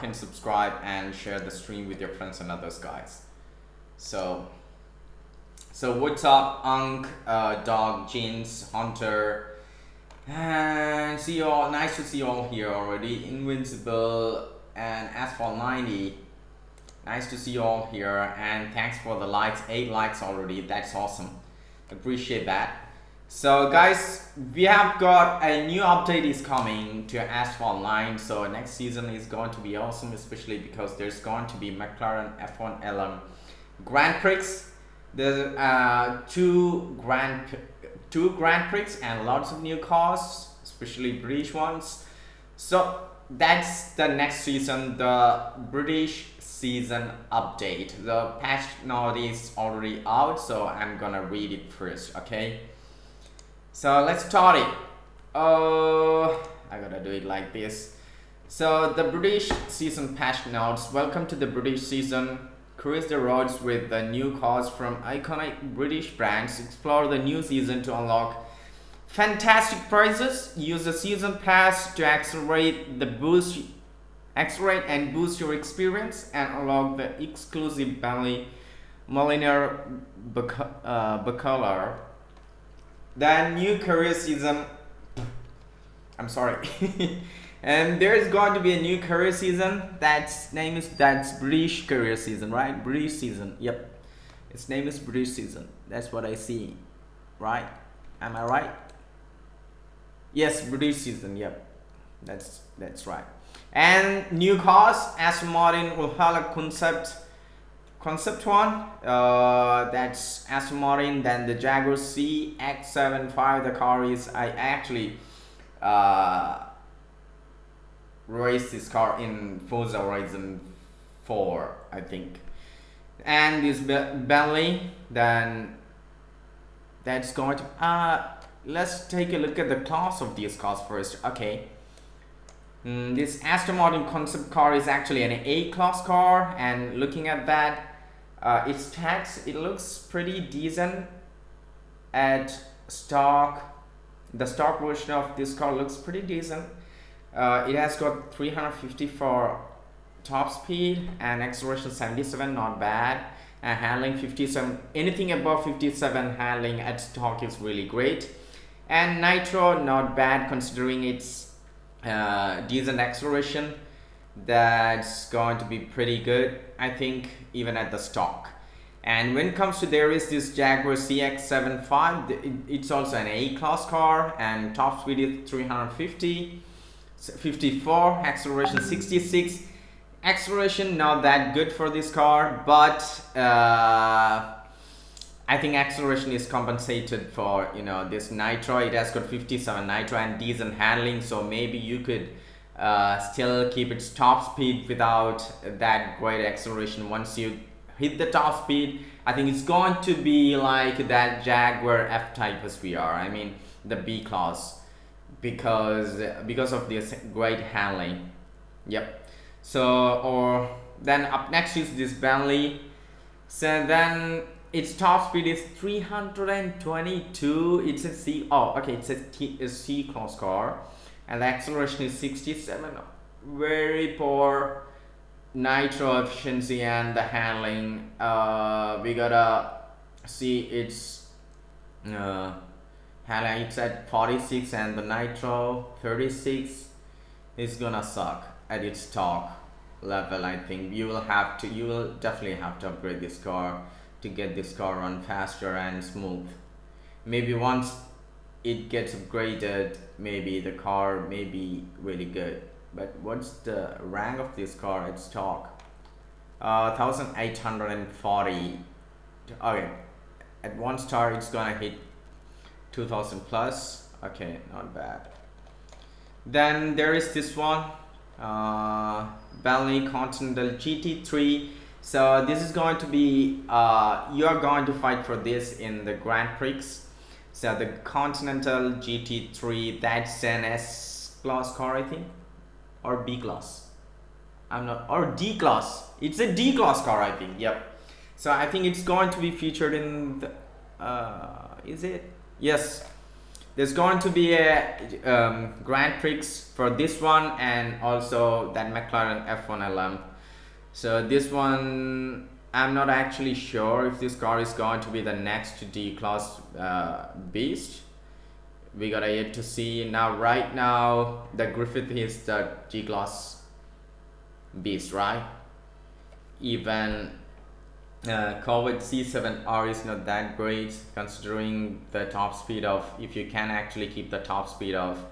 and subscribe and share the stream with your friends and others, guys. So what's up, Unk, Dog, Jeans, Hunter, and see you all. Nice to see you all here already. Invincible and Asphalt 90. Nice to see you all here, and thanks for the likes. 8 likes already. That's awesome. Appreciate that. So guys, we have got a new update is coming to Asphalt 9. So next season is going to be awesome, especially because there's going to be McLaren F1 LM Grand Prix. There's two Grand Prix and lots of new cars, especially British ones. So that's the next season, the British season update. The patch note is already out, so I'm gonna read it first, okay? So let's start it. I gotta do it like this. So the British season patch notes. Welcome to the British season. Cruise the roads with the new cars from iconic British brands. Explore the new season to unlock fantastic prizes. Use the season pass to accelerate and boost your experience, and unlock the exclusive Bentley Millionaire Buckler. The new career season. I'm sorry. And there's going to be a new career season. That's British career season, right? British season. Yep. Its name is British season. That's what I see. Right? Am I right? Yes, British season. Yep. That's right. And new cars, Aston Martin Valhalla Concept one, that's Aston Martin. Then the Jaguar CX-75. The car is, I actually raced this car in Forza Horizon 4, I think. And this Bentley, then that's going to let's take a look at the class of these cars first. Okay. This Aston Martin concept car is actually an A-class car, and looking at that, its tax, it looks pretty decent at stock. The stock version of this car looks pretty decent. It has got 354 top speed and acceleration 77, not bad, and handling 57. Anything above 57 handling at stock is really great, and nitro, not bad considering its decent acceleration. That's going to be pretty good, I think, even at the stock. And when it comes to, there is this Jaguar CX-75. It's also an A-class car, and top speed is 54, acceleration 66. Acceleration not that good for this car, but I think acceleration is compensated for, this nitro. It has got 57 nitro and decent handling, so maybe you could still keep its top speed without that great acceleration. Once you hit the top speed, I think it's going to be like that Jaguar F-Type SVR, I mean the B class, because of this great handling. Yep. So, or then up next is this Bentley. So then its top speed is 322. It's a C. Oh, okay. It's a C class car, and the acceleration is 67. Very poor nitro efficiency, and the handling. We gotta see its handling. It's at 46, and the nitro 36 is gonna suck at its stock level. I think you will definitely have to upgrade this car to get this car run faster and smooth. Maybe once it gets upgraded, maybe the car may be really good. But what's the rank of this car at stock? 1840. Okay, at 1 star it's gonna hit 2000 plus. Okay, not bad. Then there is this one, Bentley Continental GT3. So this is going to be, you are going to fight for this in the Grand Prix. So the Continental GT3, that's an S-Class car, I think, or B-Class. I'm not, or D-Class. It's a D-Class car, I think. Yep. So I think it's going to be featured in the, is it? Yes. There's going to be a Grand Prix for this one, and also that McLaren F1 LM. So this one, I'm not actually sure if this car is going to be the next D-Class beast. We gotta yet to see. Now, right now, the Griffith is the G-Class beast, right? Even Corvette C7R is not that great, considering the top speed of, if you can actually keep the top speed of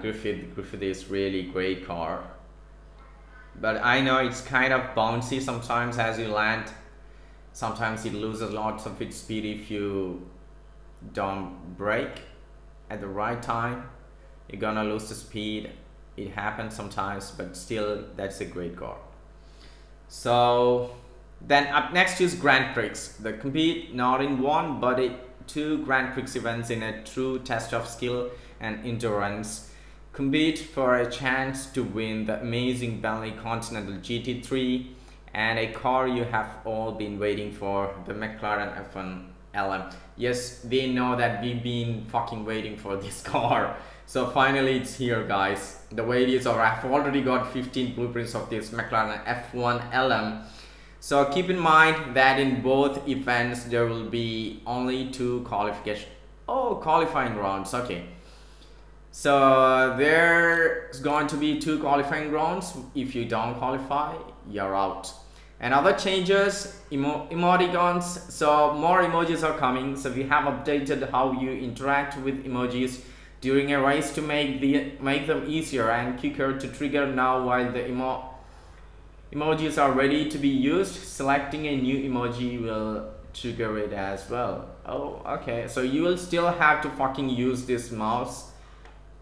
Griffith is really great car. But I know it's kind of bouncy sometimes as you land. Sometimes it loses lots of its speed if you don't brake at the right time. You're gonna lose the speed. It happens sometimes, but still, that's a great car. So then up next is Grand Prix. They compete not in one but two Grand Prix events in a true test of skill and endurance. Compete for a chance to win the amazing Bentley Continental GT3 and a car you have all been waiting for, the McLaren F1 LM. Yes, we know that we've been fucking waiting for this car. So finally it's here, guys. The wait is over. I've already got 15 blueprints of this McLaren F1 LM. So keep in mind that in both events there will be only two qualifying rounds. Okay. So there's going to be two qualifying rounds. If you don't qualify, you're out. And other changes, emoticons. So more emojis are coming. So we have updated how you interact with emojis during a race to make them easier and quicker to trigger. Now while the emojis are ready to be used, selecting a new emoji will trigger it as well. Oh, okay. So you will still have to fucking use this mouse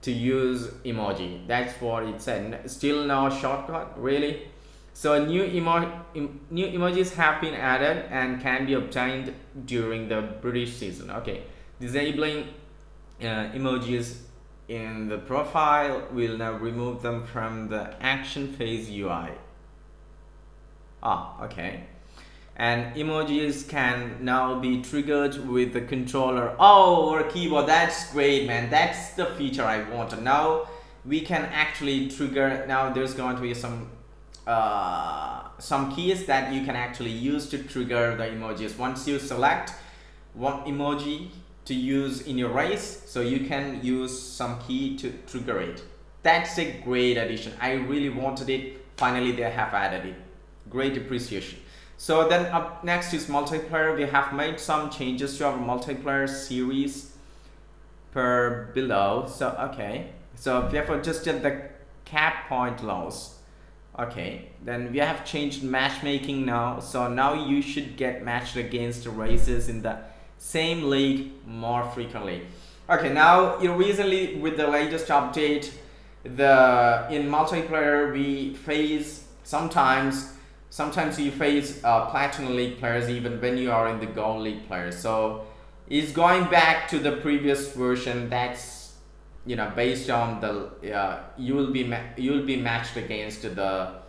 to use emoji. That's what it said. Still no shortcut, really. So new emojis have been added and can be obtained during the British season. Okay, disabling emojis in the profile will now remove them from the action phase UI. Okay. And emojis can now be triggered with the controller or keyboard. That's great, man. That's the feature I want. Now we can actually trigger. Now there's going to be some keys that you can actually use to trigger the emojis. Once you select one emoji to use in your race, so you can use some key to trigger it. That's a great addition. I really wanted it. Finally they have added it. Great appreciation. So then up next is multiplayer. We have made some changes to our multiplayer series per below. So okay, so we have adjusted the cap point loss. Okay, then we have changed matchmaking now. So now you should get matched against races in the same league more frequently. Okay, now recently with the latest update, in multiplayer we face sometimes you face Platinum League players even when you are in the Gold League players. So it's going back to the previous version. That's based on the you will be matched against the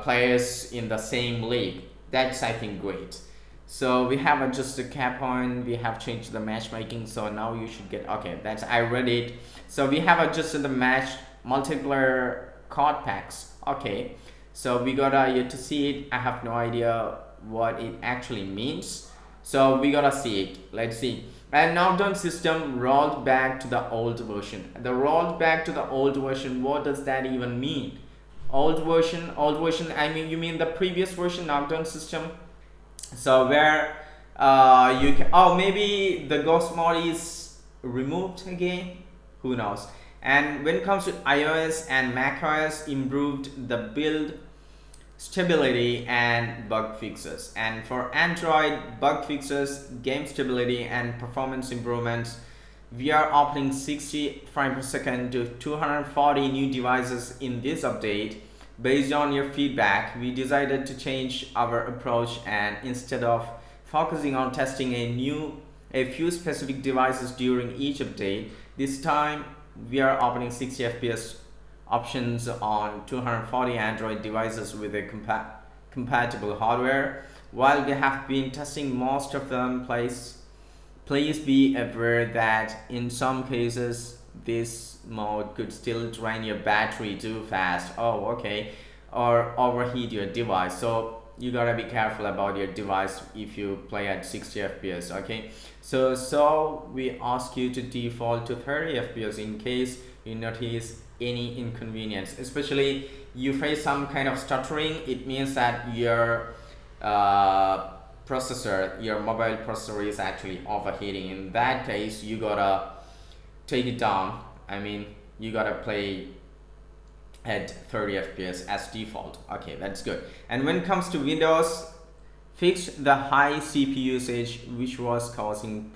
players in the same league. That's, I think, great. So we have adjusted cap point. We have changed the matchmaking. So now you should get, okay, that's, I read it. So we have adjusted the multiplayer card packs. Okay. So we gotta yet to see it. I have no idea what it actually means. So we gotta see it. Let's see. And knockdown system rolled back to the old version. The rolled back to the old version, what does that even mean? Old version, I mean, you mean the previous version knockdown system? So where you can, maybe the ghost mode is removed again, who knows. And when it comes to iOS and macOS, improved the build stability and bug fixes. And for Android, bug fixes, game stability and performance improvements, we are opening 60 frames per second to 240 new devices in this update. Based on your feedback, we decided to change our approach, and instead of focusing on testing a few specific devices during each update, this time we are opening 60 FPS options on 240 Android devices with a compatible hardware. While we have been testing most of them please be aware that in some cases this mode could still drain your battery too fast. Oh, okay. Or overheat your device. So you gotta be careful about your device if you play at 60 fps. Okay, so we ask you to default to 30 fps in case you notice any inconvenience, especially you face some kind of stuttering. It means that your processor, your mobile processor is actually overheating. In that case, you gotta take it down. I mean, you gotta play at 30 fps as default. Okay, that's good. And when it comes to Windows, fix the high CPU usage which was causing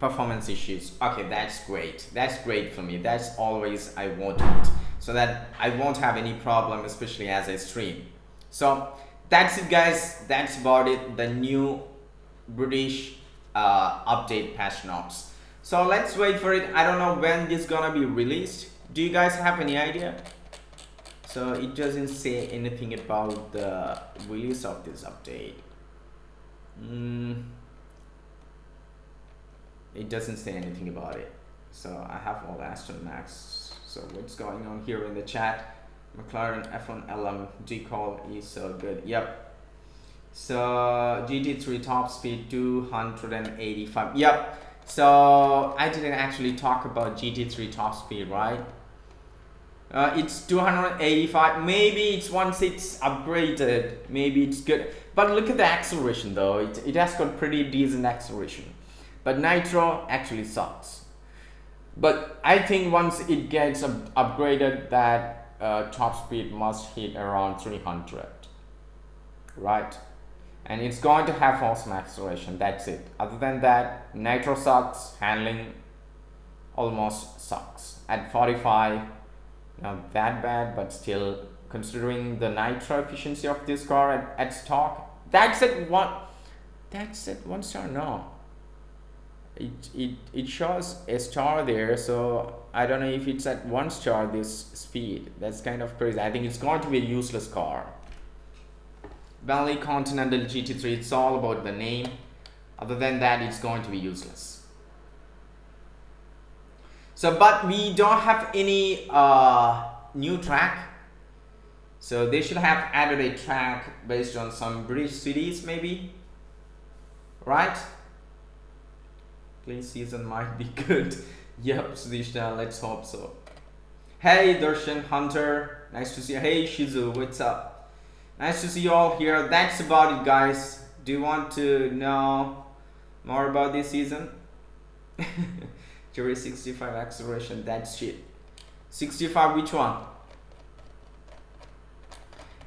performance issues. Okay, that's great. That's great for me. That's always I want it, so that I won't have any problem, especially as I stream. So that's it, guys. That's about it. The new British update patch notes. So let's wait for it. I don't know when this is gonna be released. Do you guys have any idea? So it doesn't say anything about the release of this update. It doesn't say anything about it. So I have all Aston Max. So what's going on here in the chat? McLaren F1 LM decall is so good. Yep. So GT3 top speed 285. Yep. So I didn't actually talk about GT3 top speed, right? It's 285. Maybe it's once it's upgraded, maybe it's good. But look at the acceleration though. It has got pretty decent acceleration. But Nitro actually sucks. But I think once it gets upgraded, that top speed must hit around 300, right? And it's going to have awesome acceleration. That's it. Other than that, Nitro sucks. Handling almost sucks. At 45, not that bad, but still, considering the nitro efficiency of this car at stock, that's at one star. No, it shows a star there, so I don't know if it's at 1 star this speed. That's kind of crazy. I think it's going to be a useless car. Bentley Continental GT3, it's all about the name. Other than that, it's going to be useless. So, but we don't have any new track. So they should have added a track based on some British cities, maybe. Right? Play season might be good. Yep, Sudishna, let's hope so. Hey, Darshan, Hunter, nice to see you. Hey, Shizu, what's up? Nice to see you all here. That's about it, guys. Do you want to know more about this season? Jury 65 acceleration, that's shit. 65, which one?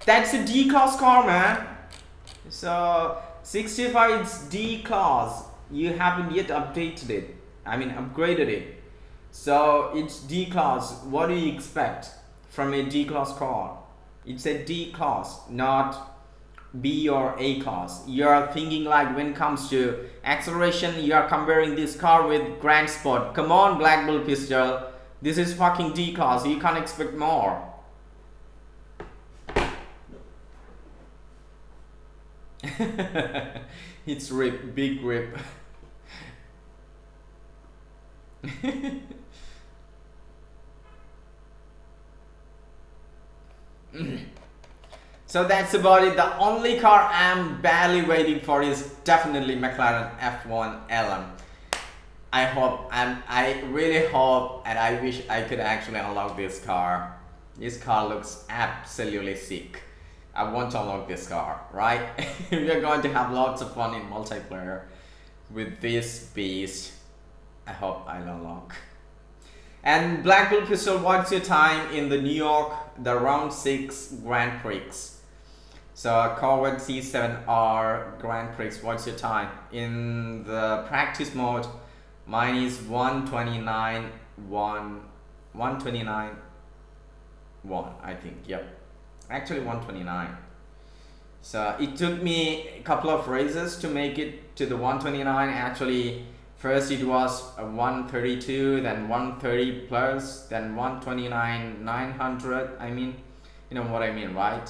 That's a D-class car, man. So 65 is D-class. You haven't yet updated it. I mean upgraded it. So it's D-class. What do you expect from a D-class car? It's a D-class, not B or A class. You're thinking like when it comes to acceleration, you're comparing this car with Grand Sport. Come on, Black Bull Pistol. This is fucking D class. You can't expect more. It's rip, big rip. So that's about it. The only car I'm barely waiting for is definitely McLaren F1 LM. I really hope and I wish I could actually unlock this car. This car looks absolutely sick. I want to unlock this car, right? We're going to have lots of fun in multiplayer with this beast. I hope I'll unlock. And Black Bull Pistol, what's your time in the New York, the round 6 Grand Prix? So Corvette C7R Grand Prix, what's your time? In the practice mode, mine is 129.1, I think, yep. Actually 129. So it took me a couple of races to make it to the 129. Actually, first it was a 132, then 130 plus, then 129 900. I mean, you know what I mean, right?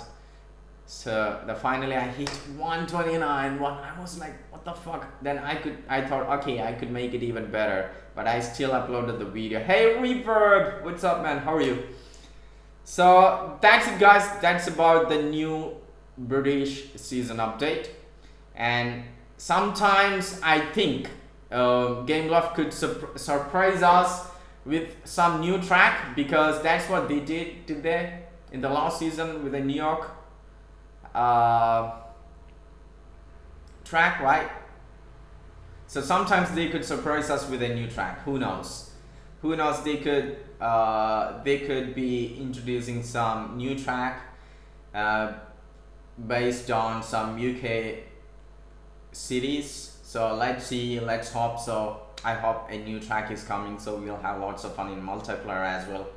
So finally I hit 129. I was like, what the fuck? Then I thought, okay, I could make it even better, but I still uploaded the video. Hey Reverb, what's up, man? How are you? So that's it, guys. That's about the new British season update. And sometimes I think Gameloft could surprise us with some new track, because that's what they did today in the last season with the New York track, right? So sometimes they could surprise us with a new track. Who knows? Who knows? They could be introducing some new track based on some UK cities. So let's see. Let's hope. So I hope a new track is coming. So we'll have lots of fun in multiplayer as well.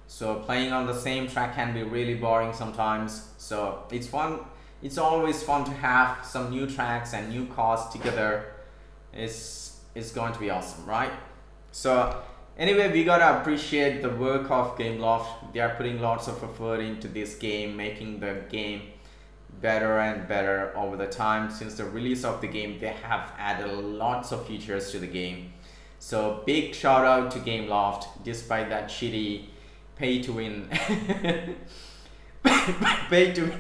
So playing on the same track can be really boring sometimes. So it's fun. It's always fun to have some new tracks and new cars together. It's going to be awesome, right? So anyway, we gotta appreciate the work of Gameloft. They are putting lots of effort into this game, making the game better and better over the time. Since the release of the game, they have added lots of features to the game. So big shout out to Gameloft, despite that shitty pay to win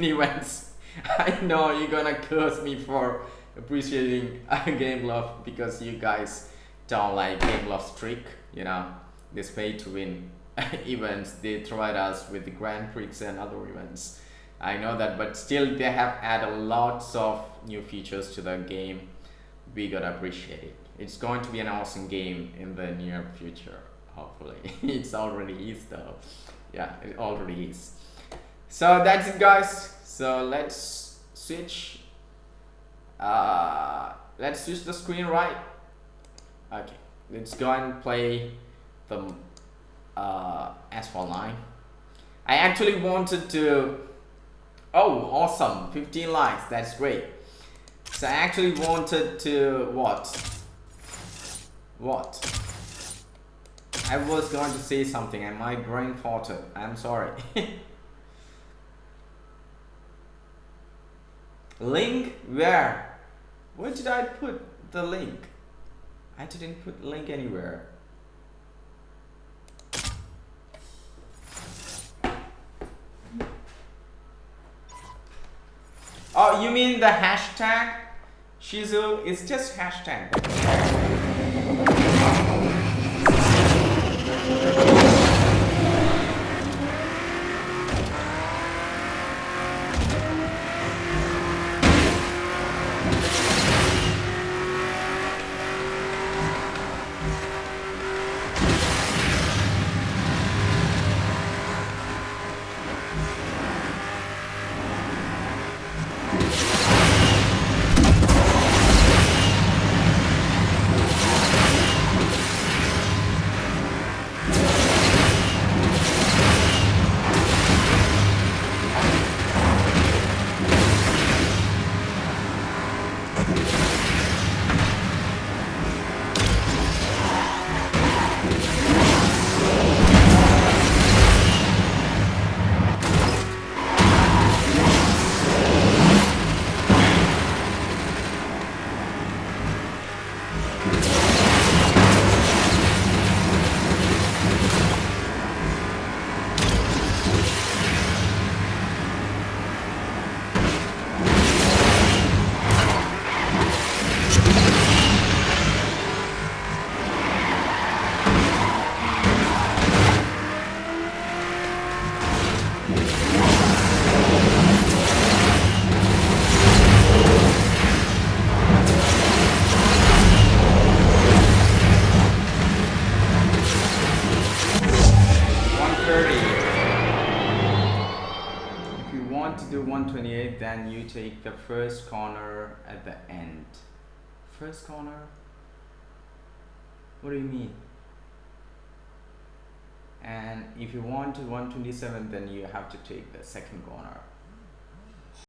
events. I know you're gonna curse me for appreciating Gameloft, because you guys don't like Gameloft's trick, you know, this pay to win events they provide us with the Grand Prix and other events. I know that, but still they have added lots of new features to the game. We gotta appreciate it. It's going to be an awesome game in the near future, hopefully. It's already is though. Yeah, it already is. So that's it, guys. So let's switch the screen, right? Okay, let's go and play the Asphalt 9. I actually wanted to, oh awesome, 15 likes, that's great. So I actually wanted to what I was going to say something and my brain farted. I'm sorry. Link? Where did I put the link? I didn't put link anywhere. Oh, you mean the hashtag? Shizu, it's just hashtag. Do 128, then you take the first corner at the end. First corner? What do you mean? And if you want to 127, then you have to take the second corner.